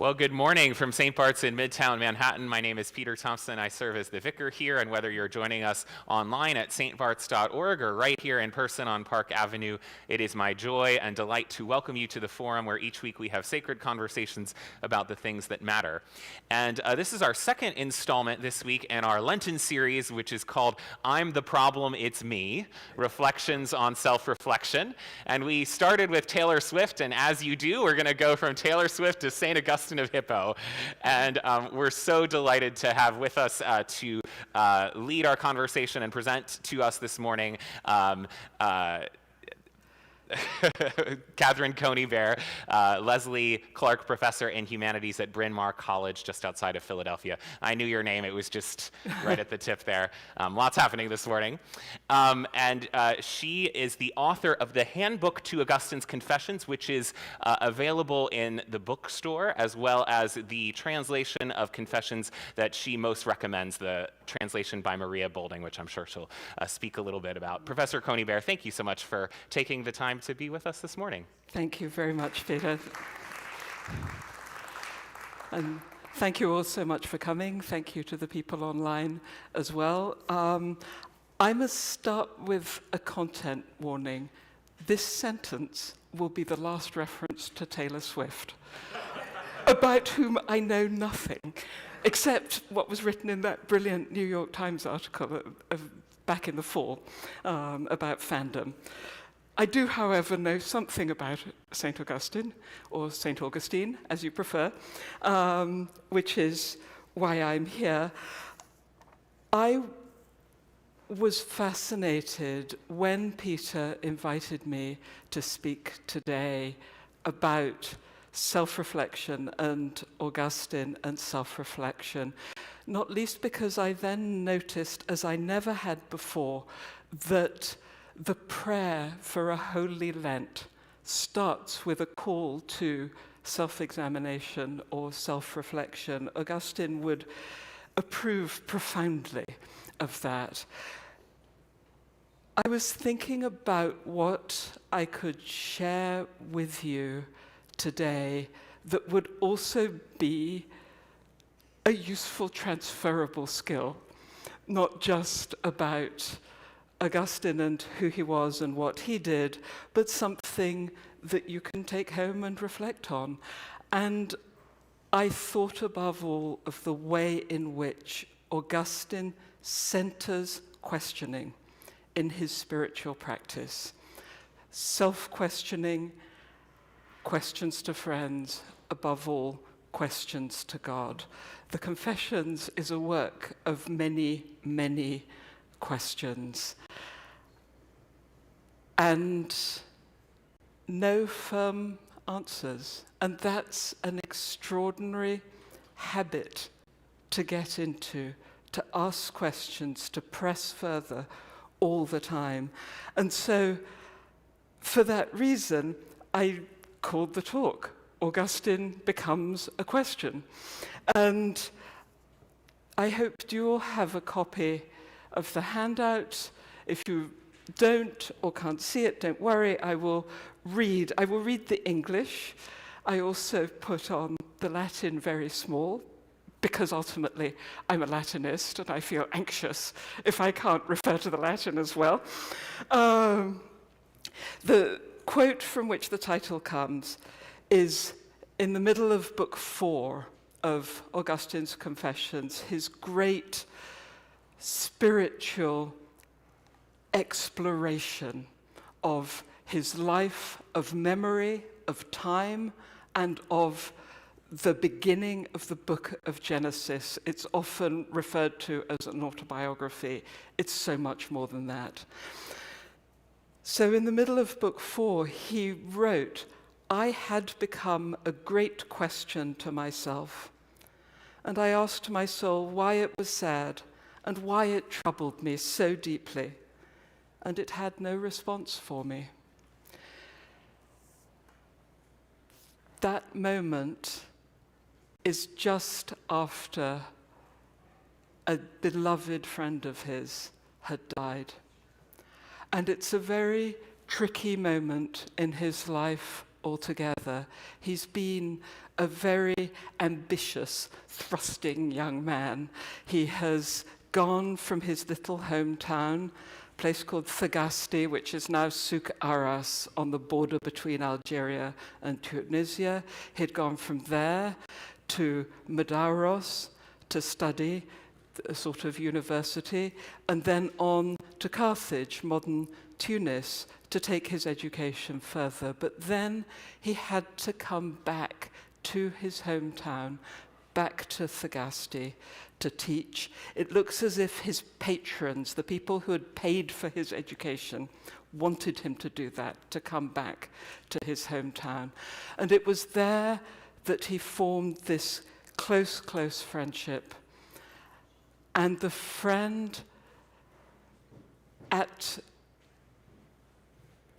Well, good morning from St. Bart's in Midtown Manhattan. My name is Peter Thompson. I serve as the vicar here, and whether you're joining us online at stbarts.org or right here in person on Park Avenue, it is my joy and delight to welcome you to the forum where each week we have sacred conversations about the things that matter. And this is our second installment this week in our Lenten series, which is called I'm the Problem, It's Me, Reflections on Self-Reflection. And we started with Taylor Swift, and as you do, we're going to go from Taylor Swift to St. Augustine of Hippo. And we're so delighted to have with us to lead our conversation and present to us this morning Catherine Coney-Bear, Leslie Clark Professor in Humanities at Bryn Mawr College just outside of Philadelphia. I knew your name. It was just right at the tip there. Lots happening this morning. And she is the author of the Handbook to Augustine's Confessions, which is available in the bookstore, as well as the translation of Confessions that she most recommends, the translation by Maria Bolding, which I'm sure she'll speak a little bit about. Professor Coney-Bear, thank you so much for taking the time to be with us this morning. Thank you very much, Peter. And thank you all so much for coming. Thank you to the people online as well. I must start with a content warning. This sentence will be the last reference to Taylor Swift, about whom I know nothing, except what was written in that brilliant New York Times article back in the fall about fandom. I do, however, know something about St. Augustine, or St. Augustine, as you prefer, which is why I'm here. I was fascinated when Peter invited me to speak today about self-reflection and Augustine and self-reflection, not least because I then noticed, as I never had before, that the prayer for a holy Lent starts with a call to self-examination or self-reflection. Augustine would approve profoundly of that. I was thinking about what I could share with you today that would also be a useful transferable skill, not just about Augustine and who he was and what he did, but something that you can take home and reflect on. And I thought above all of the way in which Augustine centers questioning in his spiritual practice. Self-questioning, questions to friends, above all, questions to God. The Confessions is a work of many, many questions, and no firm answers. And that's an extraordinary habit to get into, to ask questions, to press further all the time. And so, for that reason, I called the talk, Augustine Becomes a Question. And I hope you all have a copy of the handout. If you don't or can't see it, don't worry, I will read the English. I also put on the Latin very small, because ultimately I'm a Latinist and I feel anxious if I can't refer to the Latin as well. The quote from which the title comes is in the middle of book 4 of Augustine's Confessions, his great spiritual exploration of his life, of memory, of time, and of the beginning of the book of Genesis. It's often referred to as an autobiography. It's so much more than that. So in the middle of book 4, he wrote, I had become a great question to myself, and I asked my soul why it was sad and why it troubled me so deeply, and it had no response for me. That moment is just after a beloved friend of his had died. And it's a very tricky moment in his life altogether. He's been a very ambitious, thrusting young man. He has gone from his little hometown, a place called Thagaste, which is now Souk Aras, on the border between Algeria and Tunisia. He'd gone from there to Medauros to study a sort of university, and then on to Carthage, modern Tunis, to take his education further. But then he had to come back to his hometown, back to Thagaste, to teach. It looks as if his patrons, the people who had paid for his education, wanted him to do that, to come back to his hometown. And it was there that he formed this close, close friendship. And the friend, at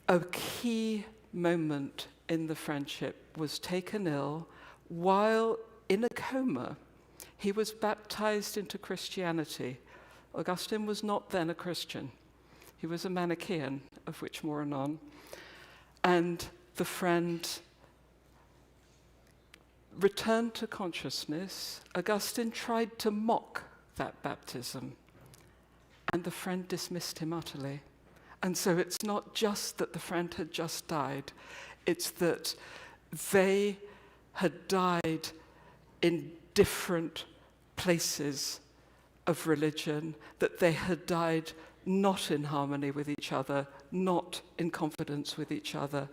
a key moment in the friendship, was taken ill while in a coma. He was baptized into Christianity. Augustine was not then a Christian. He was a Manichaean, of which more anon. And the friend returned to consciousness. Augustine tried to mock that baptism, and the friend dismissed him utterly. And so it's not just that the friend had just died, it's that they had died in different places of religion, that they had died not in harmony with each other, not in confidence with each other.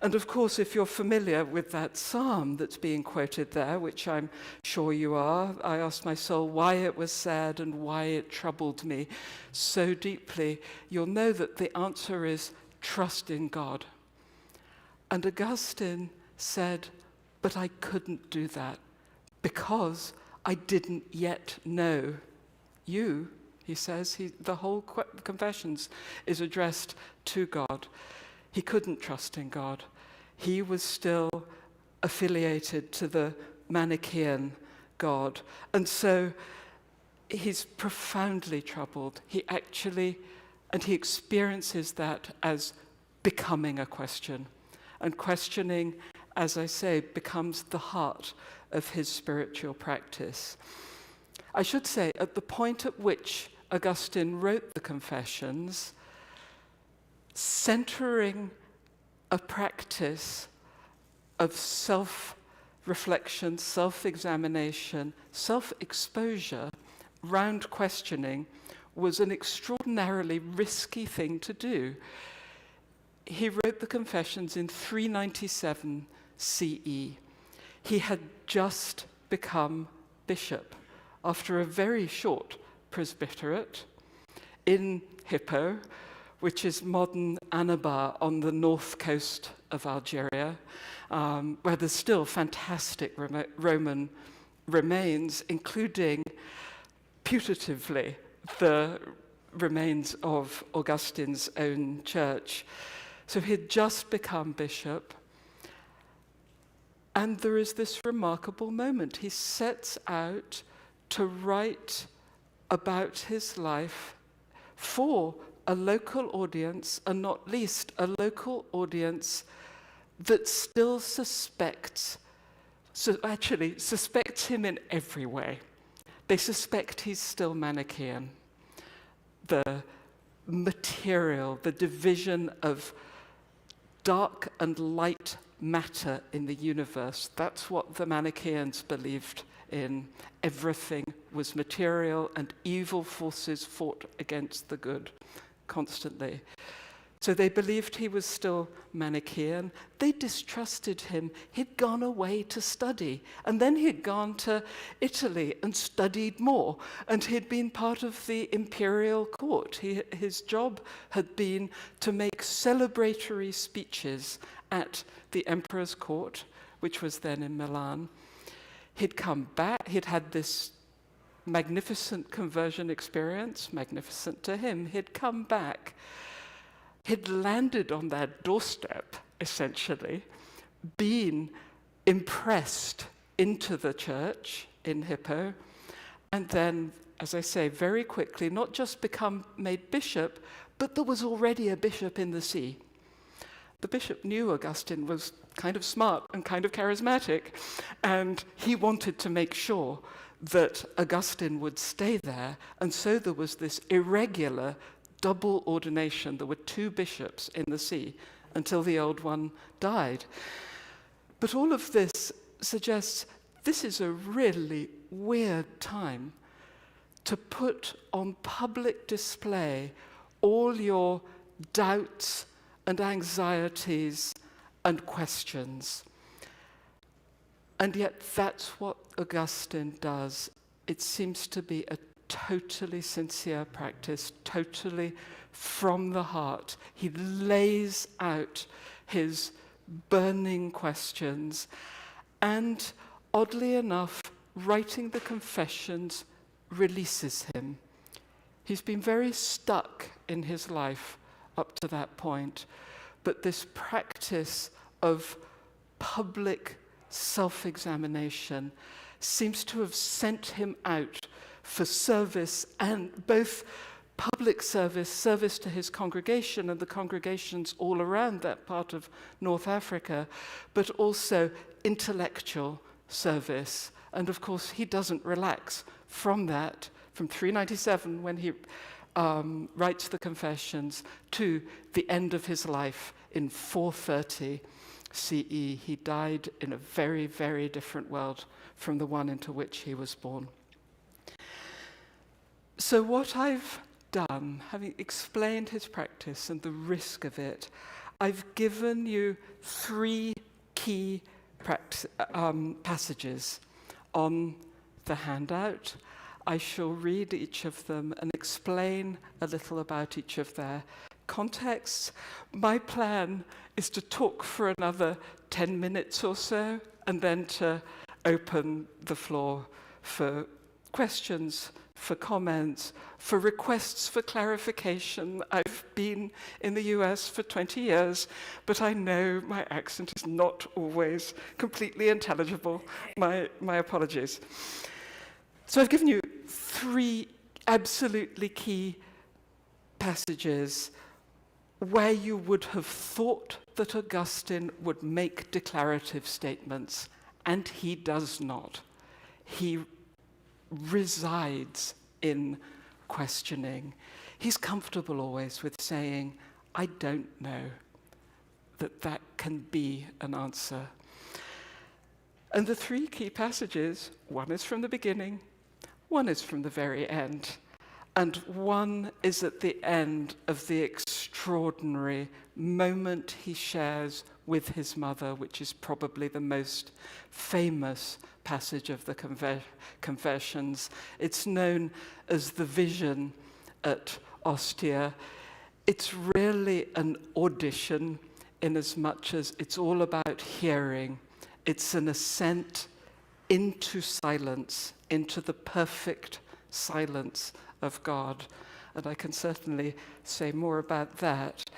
And of course, if you're familiar with that psalm that's being quoted there, which I'm sure you are, I asked my soul why it was sad and why it troubled me so deeply, you'll know that the answer is trust in God. And Augustine said, but I couldn't do that because I didn't yet know you. He says, the whole Confessions is addressed to God. He couldn't trust in God. He was still affiliated to the Manichaean God. And so he's profoundly troubled. He experiences that as becoming a question. And questioning, as I say, becomes the heart of his spiritual practice. I should say, at the point at which Augustine wrote the Confessions, centering a practice of self-reflection, self-examination, self-exposure round questioning was an extraordinarily risky thing to do. He wrote the Confessions in 397 CE. He had just become bishop after a very short presbyterate in Hippo, which is modern Annaba on the north coast of Algeria, where there's still fantastic Roman remains, including, putatively, the remains of Augustine's own church. So he had just become bishop, and there is this remarkable moment. He sets out to write about his life for a local audience, and not least a local audience that still suspects him in every way. They suspect he's still Manichaean. The material, the division of dark and light matter in the universe, that's what the Manichaeans believed in. Everything was material, and evil forces fought against the good constantly. So they believed he was still Manichaean. They distrusted him. He'd gone away to study, and then he'd gone to Italy and studied more, and he'd been part of the imperial court. His job had been to make celebratory speeches at the emperor's court, which was then in Milan. He'd come back. He'd had this magnificent conversion experience, magnificent to him. He'd come back. He'd landed on their doorstep, essentially, been impressed into the church in Hippo, and then, as I say, very quickly, not just become made bishop, but there was already a bishop in the see. The bishop knew Augustine was kind of smart and kind of charismatic, and he wanted to make sure that Augustine would stay there, and so there was this irregular double ordination. There were two bishops in the see until the old one died. But all of this suggests this is a really weird time to put on public display all your doubts and anxieties and questions. And yet that's what Augustine does. It seems to be a totally sincere practice, totally from the heart. He lays out his burning questions, and oddly enough, writing the Confessions releases him. He's been very stuck in his life up to that point, but this practice of public self-examination seems to have sent him out for service, and both public service to his congregation and the congregations all around that part of North Africa, but also intellectual service. And of course, he doesn't relax from that, from 397 when he writes the Confessions to the end of his life in 430 CE. He died in a very, very different world from the one into which he was born. So what I've done, having explained his practice and the risk of it, I've given you three key passages on the handout. I shall read each of them and explain a little about each of their contexts. My plan is to talk for another 10 minutes or so, and then to open the floor for questions, for comments, for requests for clarification. I've been in the US for 20 years, but I know my accent is not always completely intelligible. My apologies. So I've given you three absolutely key passages where you would have thought that Augustine would make declarative statements, and he does not. He resides in questioning. He's comfortable always with saying, I don't know, that can be an answer. And the three key passages, one is from the beginning, one is from the very end, and one is at the end of the extraordinary moment he shares with his mother, which is probably the most famous passage of the Confessions. It's known as the vision at Ostia. It's really an audition in as much as it's all about hearing. It's an ascent into silence, into the perfect silence of God. And I can certainly say more about that.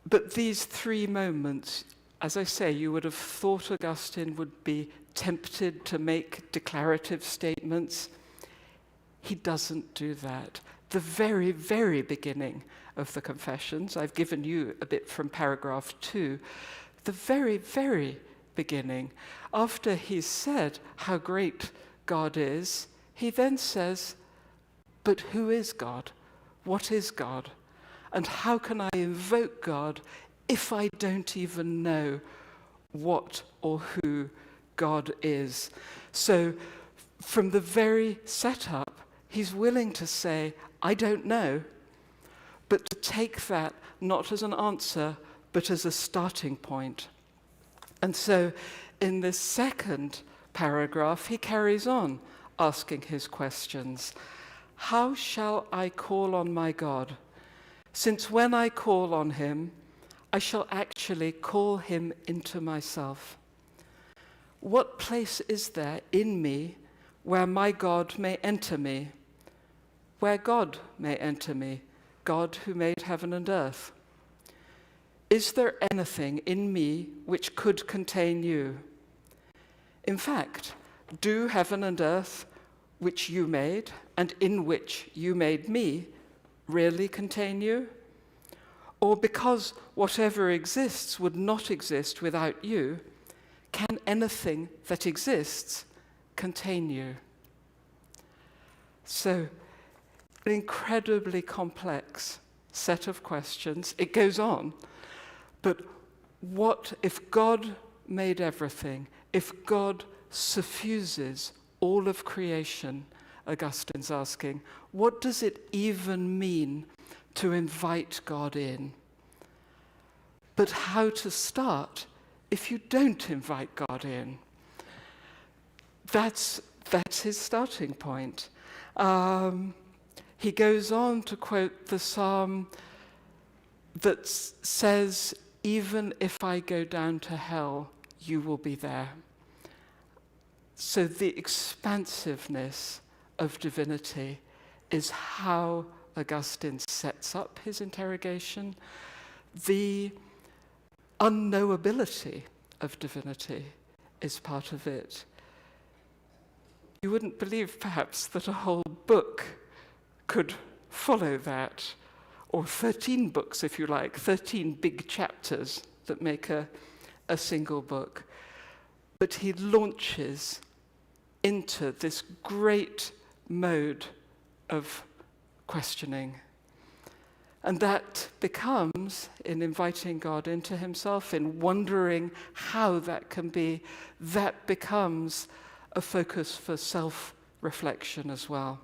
But these three moments, as I say, you would have thought Augustine would be tempted to make declarative statements. He doesn't do that. The very, very beginning of the Confessions, I've given you a bit from paragraph 2, the very, very beginning, after he's said how great God is, he then says, but who is God? What is God? And how can I invoke God if I don't even know what or who God is? So from the very setup, he's willing to say, I don't know, but to take that not as an answer, but as a starting point. And so in this second paragraph, he carries on asking his questions. How shall I call on my God? Since when I call on him, I shall actually call him into myself. What place is there in me where my God may enter me? Where God may enter me, God who made heaven and earth? Is there anything in me which could contain you? In fact, do heaven and earth, which you made, and in which you made me, really contain you? Or because whatever exists would not exist without you, can anything that exists contain you? So, an incredibly complex set of questions. It goes on, but what if God made everything, if God suffuses all of creation, Augustine's asking, what does it even mean to invite God in? But how to start if you don't invite God in? That's his starting point. He goes on to quote the psalm that says, even if I go down to hell, you will be there. So the expansiveness of divinity is how Augustine sets up his interrogation. The unknowability of divinity is part of it. You wouldn't believe, perhaps, that a whole book could follow that, or 13 books, if you like, 13 big chapters that make a single book. But he launches into this great mode of questioning. And that becomes, in inviting God into himself, in wondering how that can be, that becomes a focus for self-reflection as well.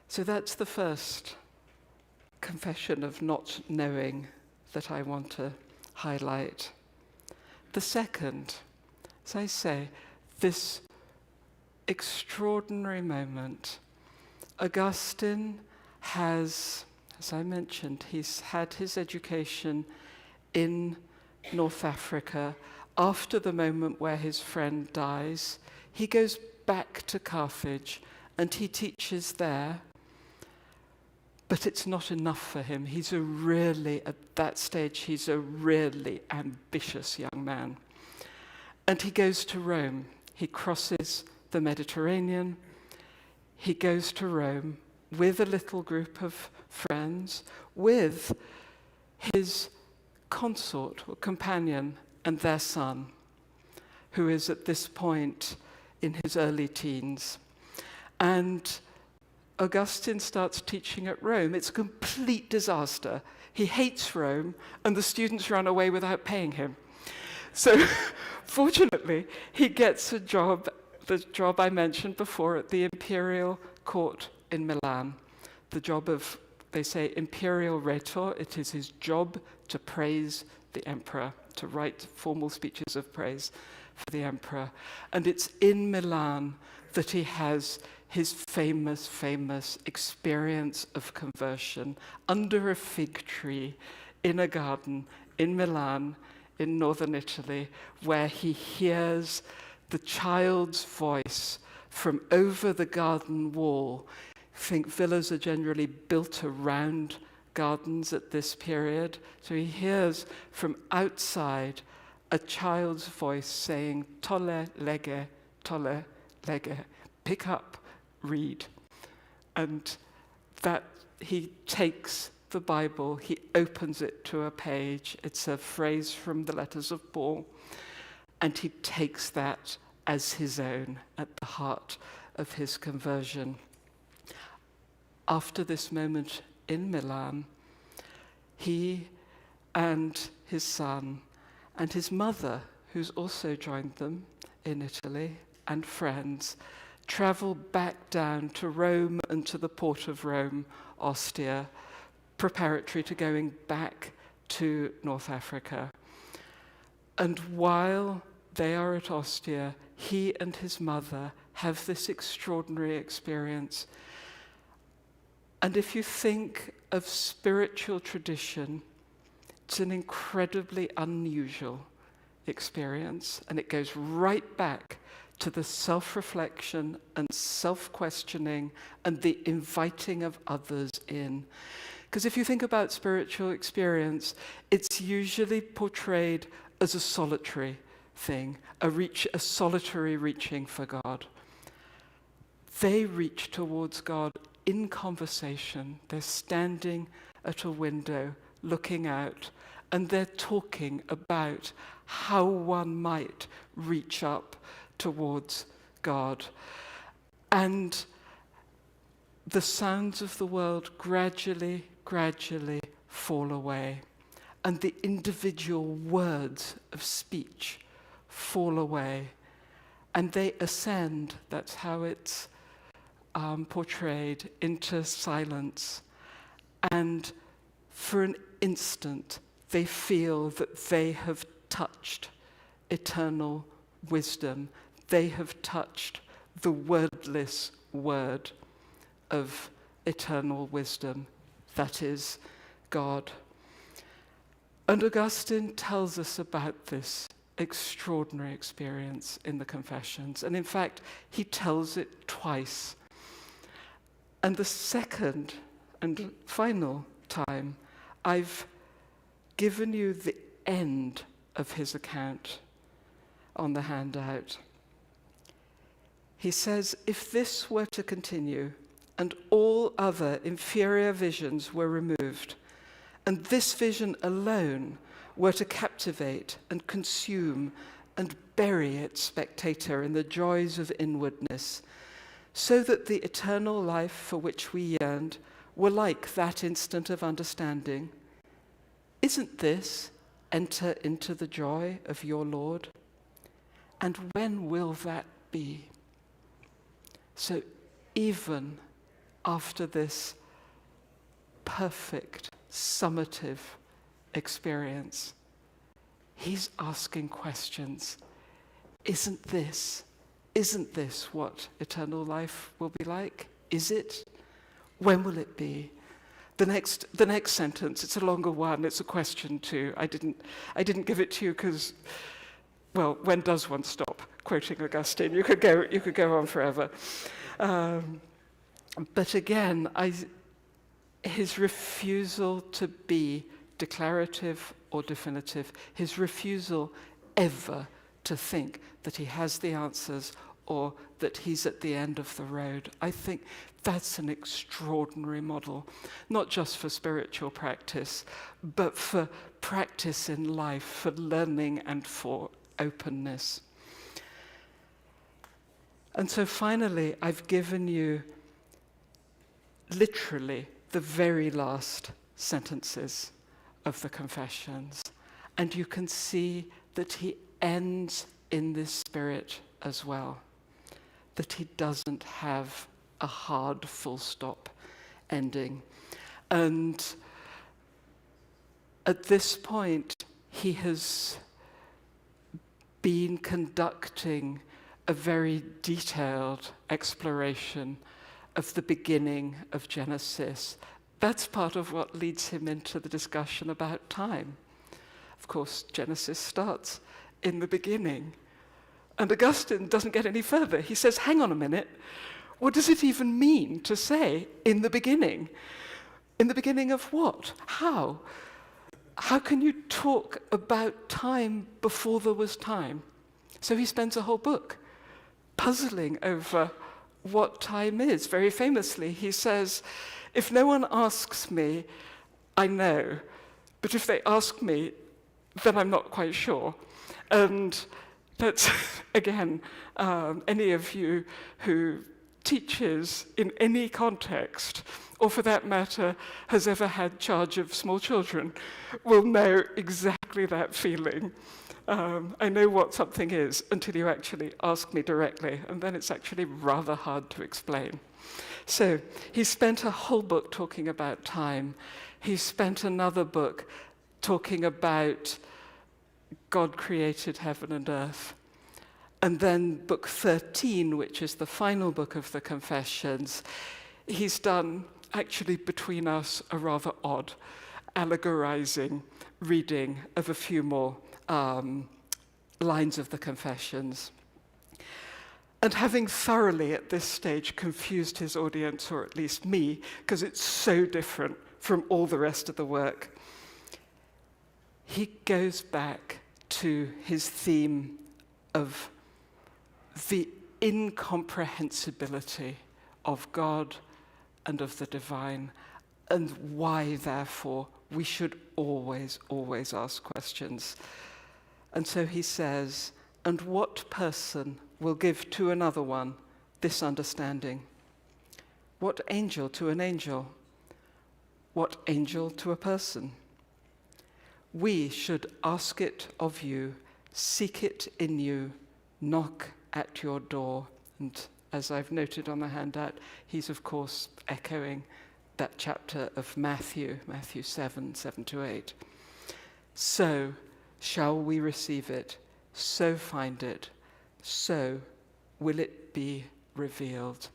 So that's the first confession of not knowing that I want to highlight. The second, as I say, this extraordinary moment. Augustine has, as I mentioned, he's had his education in North Africa. After the moment where his friend dies, he goes back to Carthage and he teaches there. But it's not enough for him. At that stage, he's a really ambitious young man. And he goes to Rome. He crosses the Mediterranean. He goes to Rome with a little group of friends, with his consort or companion and their son, who is at this point in his early teens. And Augustine starts teaching at Rome. It's a complete disaster. He hates Rome, and the students run away without paying him. So, fortunately, he gets a job, the job I mentioned before, at the imperial court in Milan. The job of, they say, imperial rhetor. It is his job to praise the emperor, to write formal speeches of praise for the emperor. And it's in Milan that he has his famous experience of conversion under a fig tree in a garden in Milan, in northern Italy, where he hears the child's voice from over the garden wall. I think villas are generally built around gardens at this period. So he hears from outside a child's voice saying, "Tolle lege, pick up, read." And that he takes the Bible, he opens it to a page. It's a phrase from the letters of Paul, and he takes that as his own at the heart of his conversion. After this moment in Milan, he and his son and his mother, who's also joined them in Italy, and friends, travel back down to Rome and to the port of Rome, Ostia, preparatory to going back to North Africa. And while they are at Ostia, he and his mother have this extraordinary experience. And if you think of spiritual tradition, it's an incredibly unusual experience, and it goes right back to the self-reflection and self-questioning and the inviting of others in. Because if you think about spiritual experience, it's usually portrayed as a solitary thing, a solitary reaching for God. They reach towards God in conversation. They're standing at a window, looking out, and they're talking about how one might reach up towards God. And the sounds of the world gradually fall away, and the individual words of speech fall away, and they ascend, that's how it's portrayed, into silence. And for an instant, they feel that they have touched eternal wisdom. They have touched the wordless word of eternal wisdom, that is God. And Augustine tells us about this extraordinary experience in the Confessions. And in fact, he tells it twice. And the second and final time, I've given you the end of his account on the handout. He says, if this were to continue, and all other inferior visions were removed, and this vision alone were to captivate and consume and bury its spectator in the joys of inwardness, so that the eternal life for which we yearned were like that instant of understanding, isn't this enter into the joy of your Lord? And when will that be? So even after this perfect, summative experience, he's asking questions. Isn't this what eternal life will be like? Is it? When will it be? The next sentence, it's a longer one, it's a question too. I didn't give it to you because, well, when does one stop quoting Augustine? You could go on forever. But again, his refusal to be declarative or definitive, his refusal ever to think that he has the answers or that he's at the end of the road. I think that's an extraordinary model, not just for spiritual practice, but for practice in life, for learning and for openness. And so finally, I've given you literally the very last sentences of the Confessions. And you can see that he ends in this spirit as well, that he doesn't have a hard full stop ending. And at this point, he has been conducting a very detailed exploration of the beginning of Genesis. That's part of what leads him into the discussion about time. Of course, Genesis starts in the beginning. And Augustine doesn't get any further. He says, hang on a minute, what does it even mean to say in the beginning? In the beginning of what? How? How can you talk about time before there was time? So he spends a whole book puzzling over what time is. Very famously, he says, if no one asks me, I know. But if they ask me, then I'm not quite sure. And that's, again, any of you who teaches in any context, or for that matter, has ever had charge of small children, will know exactly that feeling. I know what something is until you actually ask me directly, and then it's actually rather hard to explain. So he spent a whole book talking about time. He spent another book talking about God created heaven and earth. And then book 13, which is the final book of the Confessions, he's done, actually between us, a rather odd allegorizing reading of a few more lines of the Confessions. And having thoroughly at this stage confused his audience, or at least me, because it's so different from all the rest of the work, he goes back to his theme of the incomprehensibility of God and of the divine. and why, therefore, we should always, always ask questions. And so he says, and what person will give to another one this understanding? What angel to an angel? What angel to a person? We should ask it of you, seek it in you, knock at your door. And as I've noted on the handout, he's of course echoing that chapter of Matthew 7:7-8. So shall we receive it, so find it, so will it be revealed.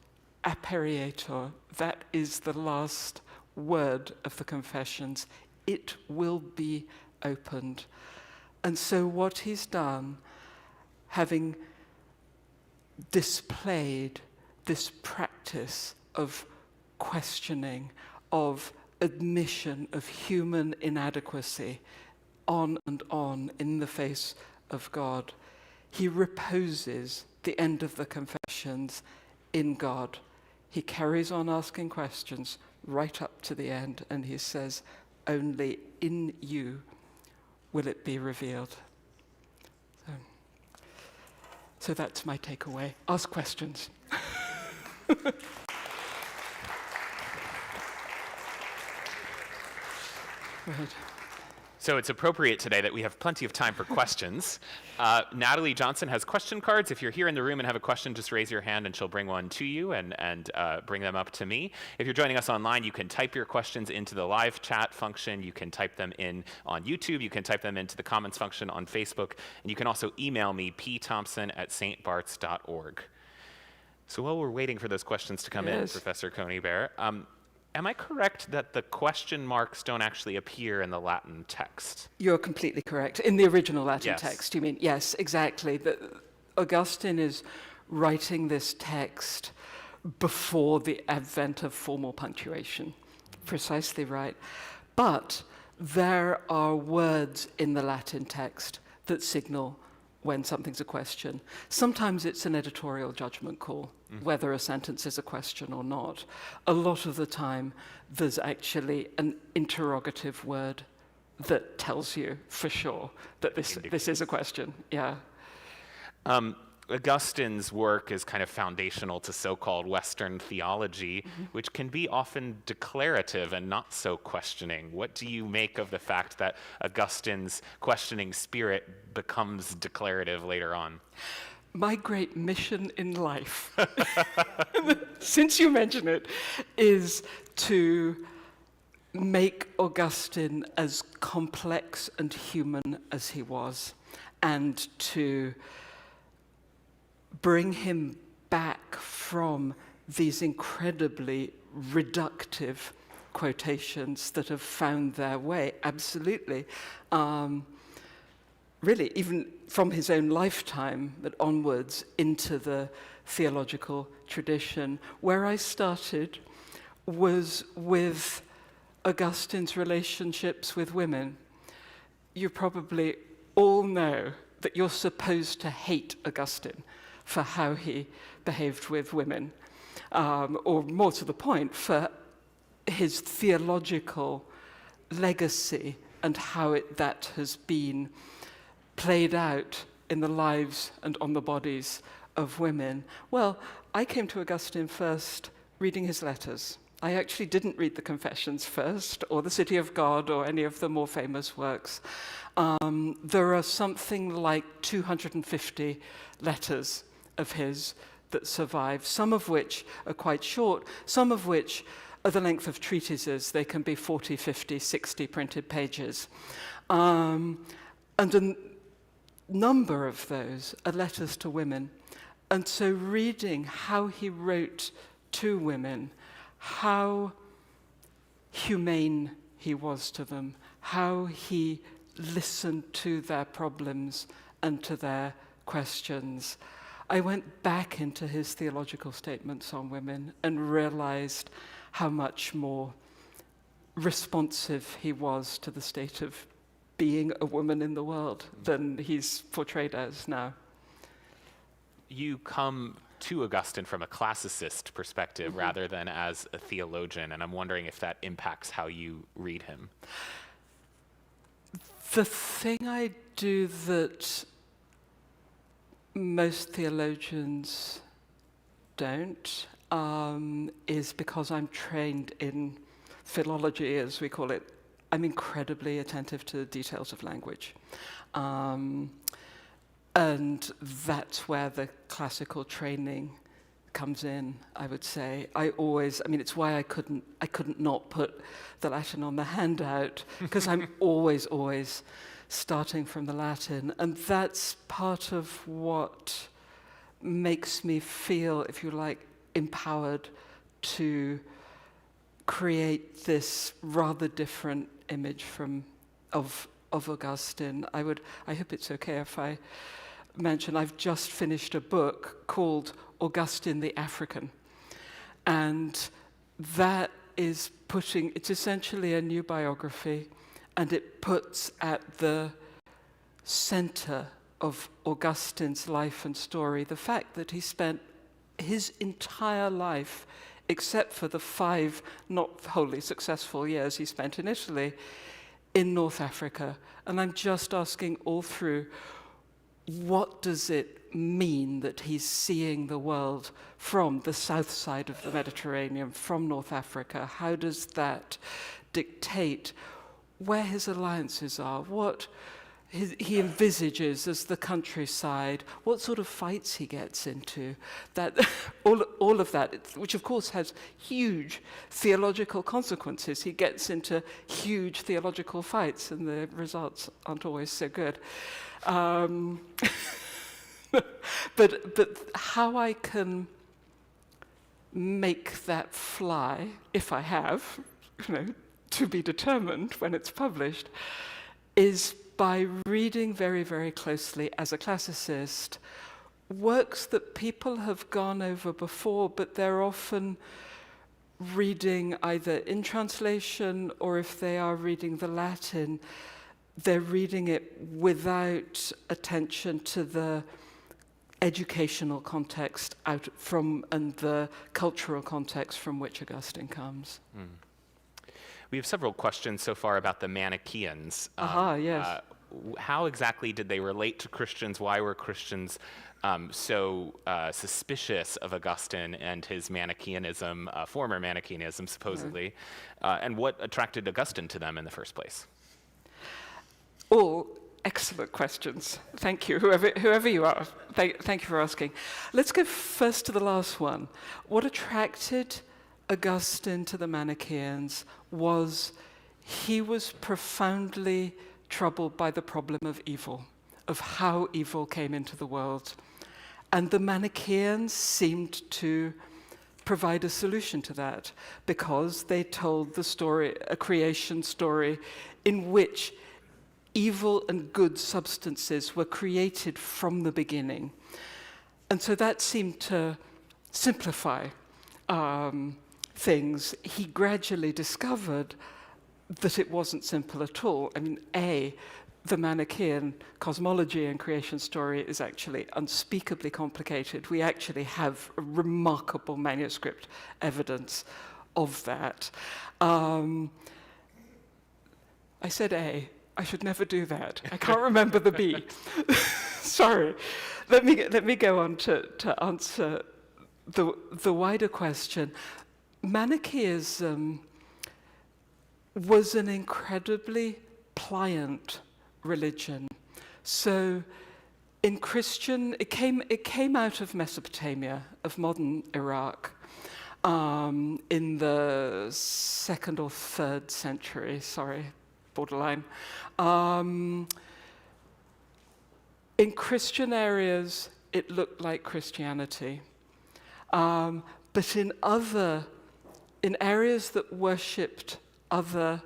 Aperietur, that is the last word of the confessions. It will be opened. And so what he's done, having displayed this practice of questioning, of admission of human inadequacy on and on in the face of God, he reposes the end of the confessions in God. He carries on asking questions right up to the end, and he says, only in you will it be revealed. So that's my takeaway. Ask questions. Go ahead. So it's appropriate today that we have plenty of time for questions. Natalie Johnson has question cards. If you're here in the room and have a question, just raise your hand and she'll bring one to you and bring them up to me. If you're joining us online, you can type your questions into the live chat function. You can type them in on YouTube. You can type them into the comments function on Facebook. And you can also email me, pthompson@stbarts.org. So while we're waiting for those questions to come in, Professor Coney-Bear, am I correct that the question marks don't actually appear in the Latin text? You're completely correct. In the original Latin Yes. text, you mean? Yes, exactly. Augustine is writing this text before the advent of formal punctuation. Precisely right. But there are words in the Latin text that signal when something's a question. Sometimes it's an editorial judgment call, whether a sentence is a question or not. A lot of the time, there's actually an interrogative word that tells you for sure that this is a question. Yeah. Augustine's work is kind of foundational to so-called Western theology, which can be often declarative and not so questioning. What do you make of the fact that Augustine's questioning spirit becomes declarative later on? My great mission in life, since you mention it, is to make Augustine as complex and human as he was, and to bring him back from these incredibly reductive quotations that have found their way, absolutely, really, even from his own lifetime, but onwards into the theological tradition. Where I started was with Augustine's relationships with women. You probably all know that you're supposed to hate Augustine for how he behaved with women, or more to the point, for his theological legacy and how that has been played out in the lives and on the bodies of women. Well, I came to Augustine first reading his letters. I actually didn't read the Confessions first, or the City of God, or any of the more famous works. There are something like 250 letters of his that survive, some of which are quite short, some of which are the length of treatises. They can be 40, 50, 60 printed pages. And a number of those are letters to women. And so reading how he wrote to women, how humane he was to them, how he listened to their problems and to their questions, I went back into his theological statements on women and realized how much more responsive he was to the state of being a woman in the world than he's portrayed as now. you come to Augustine from a classicist perspective rather than as a theologian, and I'm wondering if that impacts how you read him. The thing I do that most theologians don't is because I'm trained in philology, as we call it. I'm incredibly attentive to the details of language. And that's where the classical training comes in, I would say. It's why I couldn't not put the Latin on the handout, because I'm always starting from the Latin. And that's part of what makes me feel, if you like, empowered to create this rather different image of Augustine. I hope it's okay if I mention I've just finished a book called Augustine the African, and that is it's essentially a new biography, and it puts at the center of Augustine's life and story the fact that he spent his entire life, except for the 5 not wholly successful years he spent in Italy, in North Africa. And I'm just asking all through, what does it mean that he's seeing the world from the south side of the Mediterranean, from North Africa? How does that dictate where his alliances are, what he envisages as the countryside, what sort of fights he gets into, that all of that, which of course has huge theological consequences. He gets into huge theological fights, and the results aren't always so good. But how I can make that fly, if I have, to be determined when it's published, is by reading very, very closely as a classicist works that people have gone over before, but they're often reading either in translation, or if they are reading the Latin, they're reading it without attention to the educational context and the cultural context from which Augustine comes. We have several questions so far about the Manichaeans. Yes. How exactly did they relate to Christians? Why were Christians so suspicious of Augustine and his Manichaeanism, former Manichaeanism, supposedly? And what attracted Augustine to them in the first place? All excellent questions. Thank you, whoever you are. Thank you for asking. Let's go first to the last one. What attracted Augustine to the Manichaeans was he was profoundly troubled by the problem of evil, of how evil came into the world. And the Manichaeans seemed to provide a solution to that, because they told the story, a creation story, in which evil and good substances were created from the beginning. And so that seemed to simplify things. He gradually discovered that it wasn't simple at all. The Manichaean cosmology and creation story is actually unspeakably complicated. We actually have remarkable manuscript evidence of that. I said A. I should never do that. I can't remember the B. Sorry. Let me go on to answer the wider question. Manichaeism was an incredibly pliant religion. So in Christian, it came out of Mesopotamia, of modern Iraq, in the 2nd or 3rd century, borderline. In Christian areas, it looked like Christianity. But in areas that worshipped other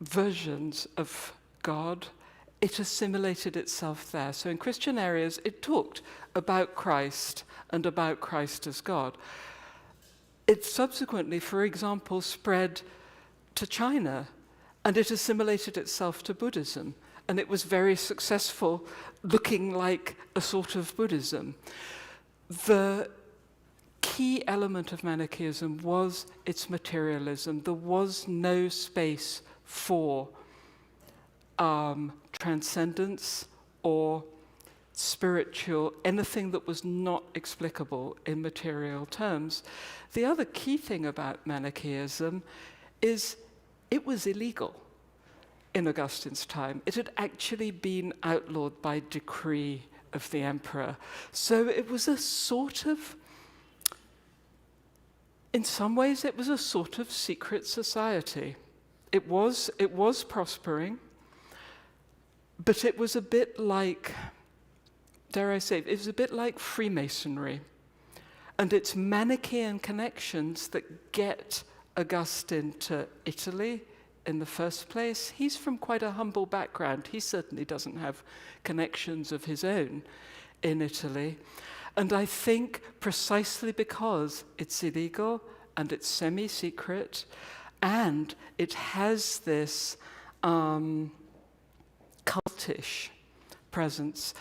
versions of God, it assimilated itself there. So in Christian areas, it talked about Christ and about Christ as God. It subsequently, for example, spread to China, and it assimilated itself to Buddhism. and it was very successful, looking like a sort of Buddhism. The key element of Manichaeism was its materialism. There was no space for transcendence or spiritual, anything that was not explicable in material terms. The other key thing about Manichaeism is it was illegal in Augustine's time. It had actually been outlawed by decree of the emperor. So it was a sort of, in some ways, it was a sort of secret society. It was prospering, but it was a bit like, dare I say, it was a bit like Freemasonry. And it's Manichaean connections that get Augustine to Italy in the first place. He's from quite a humble background. He certainly doesn't have connections of his own in Italy. And I think precisely because it's illegal and it's semi-secret and it has this cultish presence,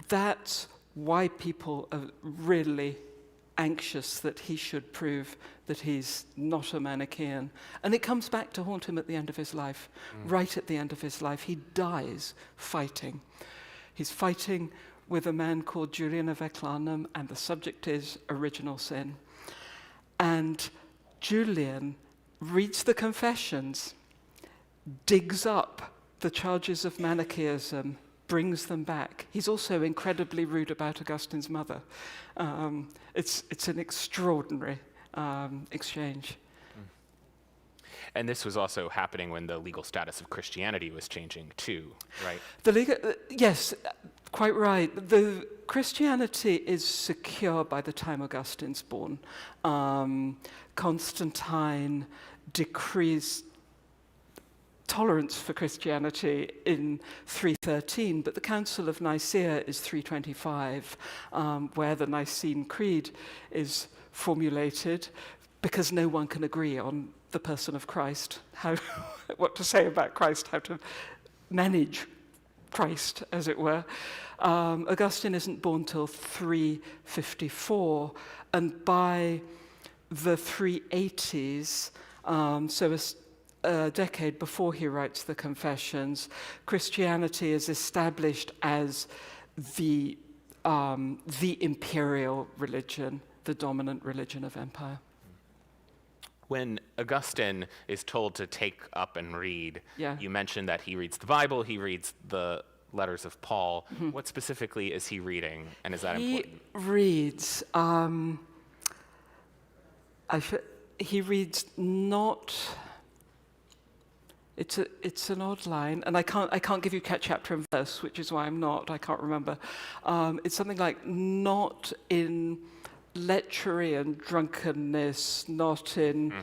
that's why people are really anxious that he should prove that he's not a Manichaean. And it comes back to haunt him at the end of his life. Right at the end of his life, he dies fighting. He's fighting with a man called Julian of Eclanum, and the subject is original sin. And Julian reads the confessions, digs up the charges of Manichaeism, brings them back. He's also incredibly rude about Augustine's mother. It's an extraordinary exchange. And this was also happening when the legal status of Christianity was changing too, right? Yes, quite right. The Christianity is secure by the time Augustine's born. Constantine decrees tolerance for Christianity in 313, but the Council of Nicaea is 325, where the Nicene Creed is formulated, because no one can agree on the person of Christ, what to say about Christ, how to manage Christ, as it were. Augustine isn't born till 354, and by the 380s, so a decade before he writes the Confessions, Christianity is established as the imperial religion, the dominant religion of empire. When Augustine is told to take up and read, Yeah. you mentioned that he reads the Bible, he reads the letters of Paul. What specifically is he reading, and is that important? He reads, he reads not. It's an odd line, and I can't give you chapter and verse, which is why I can't remember. It's something like not in lechery and drunkenness, not in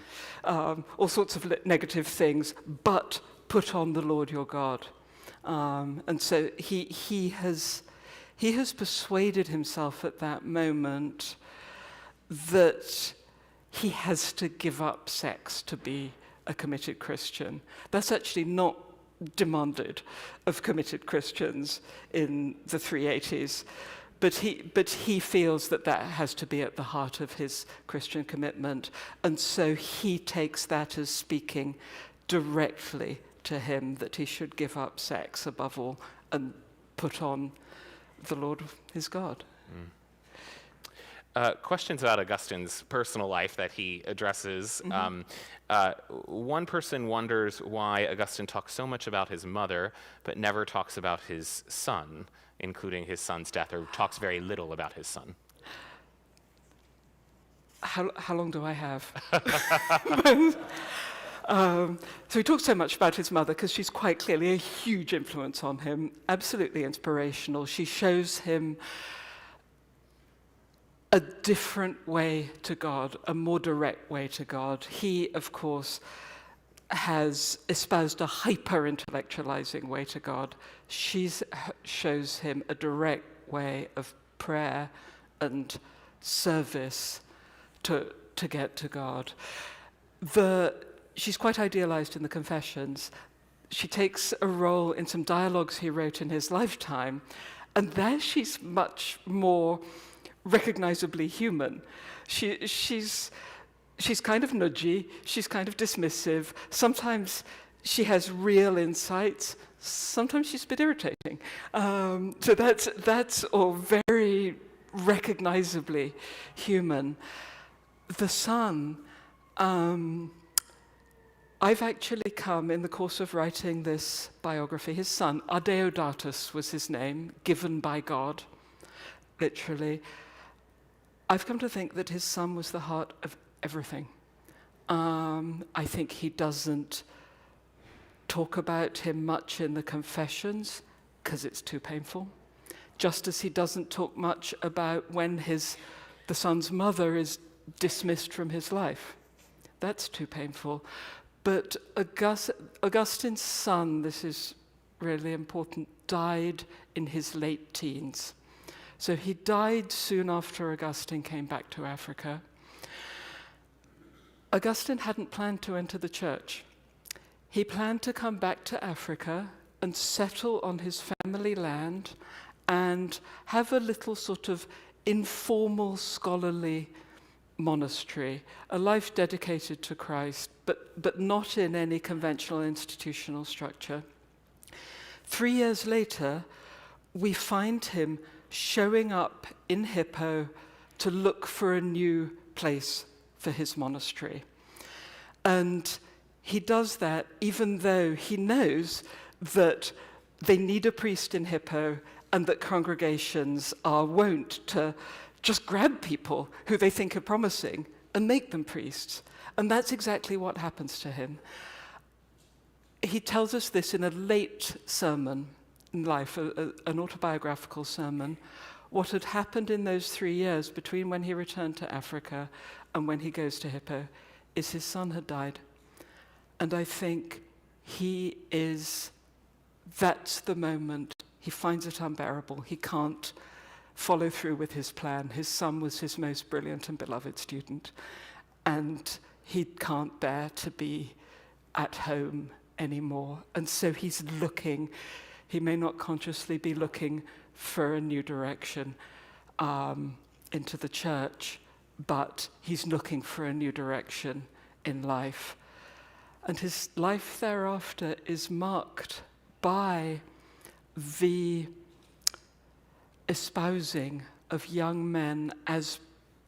all sorts of negative things, but put on the Lord your God. And so he has persuaded himself at that moment that he has to give up sex to be a committed Christian. That's actually not demanded of committed Christians in the 380s, but he feels that has to be at the heart of his Christian commitment, and so he takes that as speaking directly to him, that he should give up sex above all and put on the Lord his God. Questions about Augustine's personal life that he addresses. One person wonders why Augustine talks so much about his mother, but never talks about his son, including his son's death, or talks very little about his son. How long do I have? So he talks so much about his mother because she's quite clearly a huge influence on him, absolutely inspirational. She shows him a different way to God, a more direct way to God. He, of course, has espoused a hyper-intellectualizing way to God. She shows him a direct way of prayer and service to get to God. She's quite idealized in the Confessions, she takes a role in some dialogues he wrote in his lifetime, and there she's much more recognizably human. She's kind of nudgy, she's kind of dismissive. Sometimes she has real insights, sometimes she's a bit irritating. So that's all very recognizably human. The son, I've actually come in the course of writing this biography, his son, Adeodatus was his name, given by God, literally. I've come to think that his son was the heart of everything. I think he doesn't talk about him much in the Confessions, because it's too painful. Just as he doesn't talk much about when the son's mother is dismissed from his life. That's too painful. But Augustine's son, this is really important, died in his late teens. So he died soon after Augustine came back to Africa. Augustine hadn't planned to enter the church. He planned to come back to Africa and settle on his family land and have a little sort of informal scholarly monastery, a life dedicated to Christ, but not in any conventional institutional structure. 3 years later, we find him showing up in Hippo to look for a new place for his monastery. And he does that even though he knows that they need a priest in Hippo and that congregations are wont to just grab people who they think are promising and make them priests. And that's exactly what happens to him. He tells us this in a late sermon in life, an autobiographical sermon. What had happened in those 3 years between when he returned to Africa and when he goes to Hippo is his son had died. And I think that's the moment he finds it unbearable. He can't follow through with his plan. His son was his most brilliant and beloved student, and he can't bear to be at home anymore. And so he's looking, he may not consciously be looking for a new direction into the church, but he's looking for a new direction in life. And his life thereafter is marked by the espousing of young men as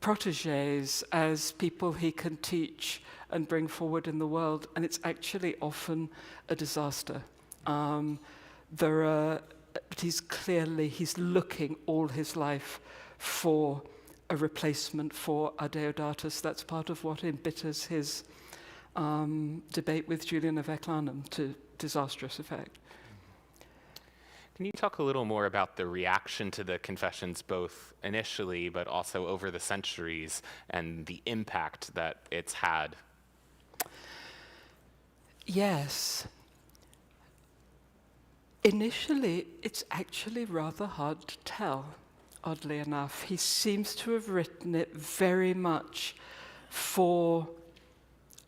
protégés, as people he can teach and bring forward in the world, and it's actually often a disaster. He's looking all his life for a replacement for Adeodatus. That's part of what embitters his debate with Julian of Eclanum to disastrous effect. Can you talk a little more about the reaction to the Confessions, both initially but also over the centuries, and the impact that it's had? Yes. Initially, it's actually rather hard to tell, oddly enough. He seems to have written it very much for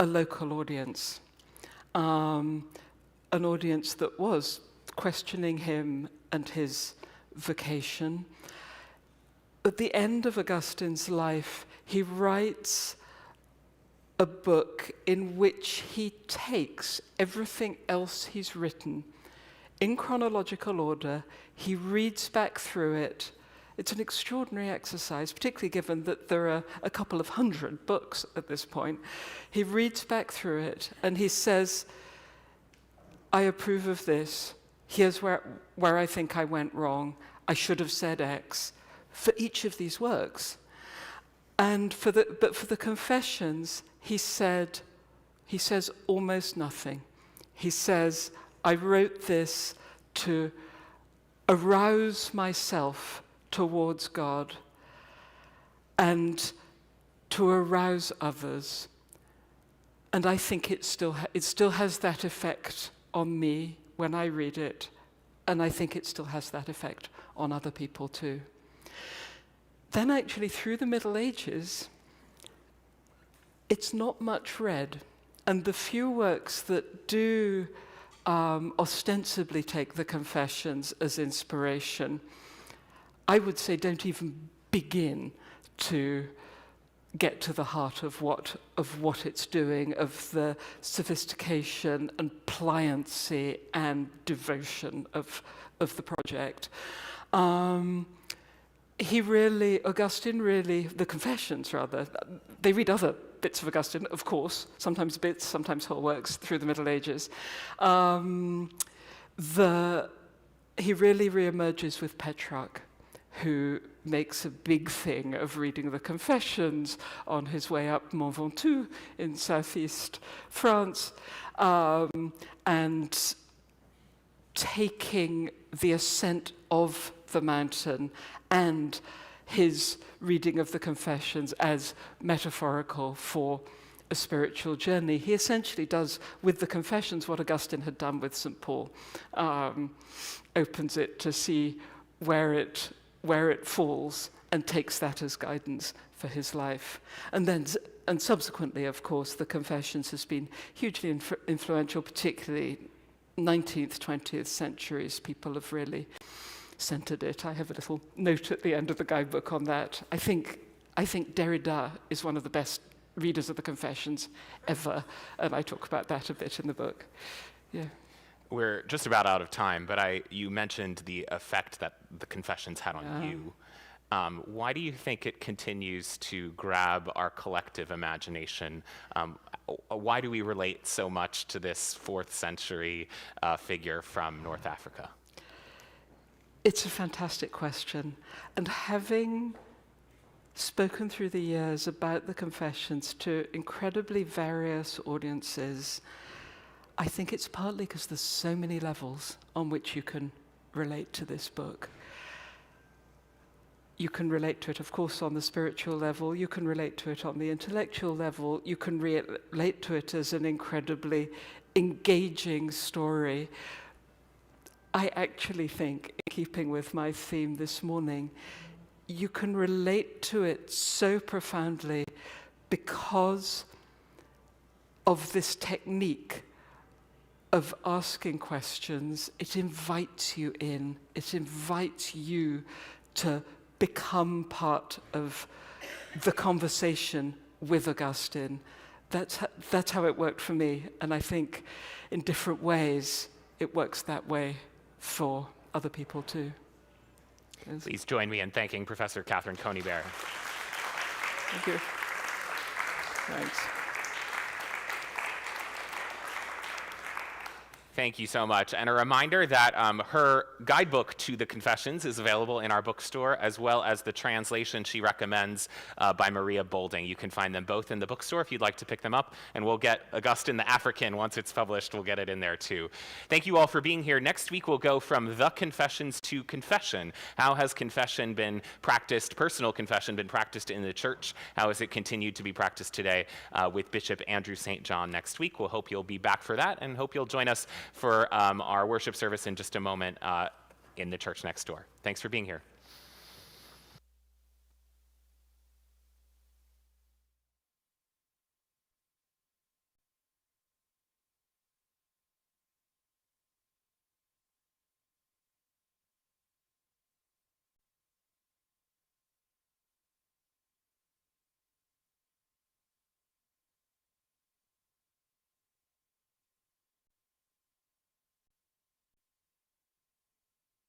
a local audience, an audience that was questioning him and his vocation. At the end of Augustine's life, he writes a book in which he takes everything else he's written in chronological order. He reads back through it. It's an extraordinary exercise, particularly given that there are a couple of hundred books at this point. He reads back through it and he says, I approve of this. Here's where I think I went wrong. I should have said X for each of these works. And for the Confessions, he says almost nothing. He says, I wrote this to arouse myself towards God and to arouse others. And I think it still has that effect on me when I read it, and I think it still has that effect on other people too. Then actually through the Middle Ages, it's not much read, and the few works that do ostensibly take the Confessions as inspiration, I would say don't even begin to get to the heart of what it's doing, of the sophistication and pliancy and devotion of the project. Augustine really, the Confessions rather, they read other bits of Augustine, of course, sometimes bits, sometimes whole works through the Middle Ages. He really reemerges with Petrarch, who makes a big thing of reading the Confessions on his way up Mont Ventoux in southeast France, and taking the ascent of the mountain and his reading of the Confessions as metaphorical for a spiritual journey. He essentially does with the Confessions what Augustine had done with St. Paul, opens it to see where it falls and takes that as guidance for his life. And subsequently, of course, the Confessions has been hugely influential, particularly 19th, 20th centuries. People have really centered it. I have a little note at the end of the guidebook on that. I think Derrida is one of the best readers of the Confessions ever, and I talk about that a bit in the book. Yeah. We're just about out of time, but you mentioned the effect that the Confessions had on you. Why do you think it continues to grab our collective imagination? Why do we relate so much to this 4th century figure from North Africa? It's a fantastic question. And having spoken through the years about the Confessions to incredibly various audiences, I think it's partly because there's so many levels on which you can relate to this book. You can relate to it, of course, on the spiritual level. You can relate to it on the intellectual level. You can relate to it as an incredibly engaging story. I actually think, in keeping with my theme this morning, you can relate to it so profoundly because of this technique of asking questions. It invites you in. It invites you to become part of the conversation with Augustine. That's how it worked for me, and I think in different ways it works that way for other people too. Yes. Please join me in thanking Professor Catherine Conybeare. Thank you. Thanks. Thank you so much. And a reminder that her guidebook to the Confessions is available in our bookstore, as well as the translation she recommends by Maria Bolding. You can find them both in the bookstore if you'd like to pick them up, and we'll get Augustine the African, once it's published, we'll get it in there too. Thank you all for being here. Next week we'll go from the Confessions to confession. How has confession been practiced, personal confession been practiced in the church? How has it continued to be practiced today with Bishop Andrew St. John next week? We'll hope you'll be back for that, and hope you'll join us for our worship service in just a moment in the church next door. Thanks for being here.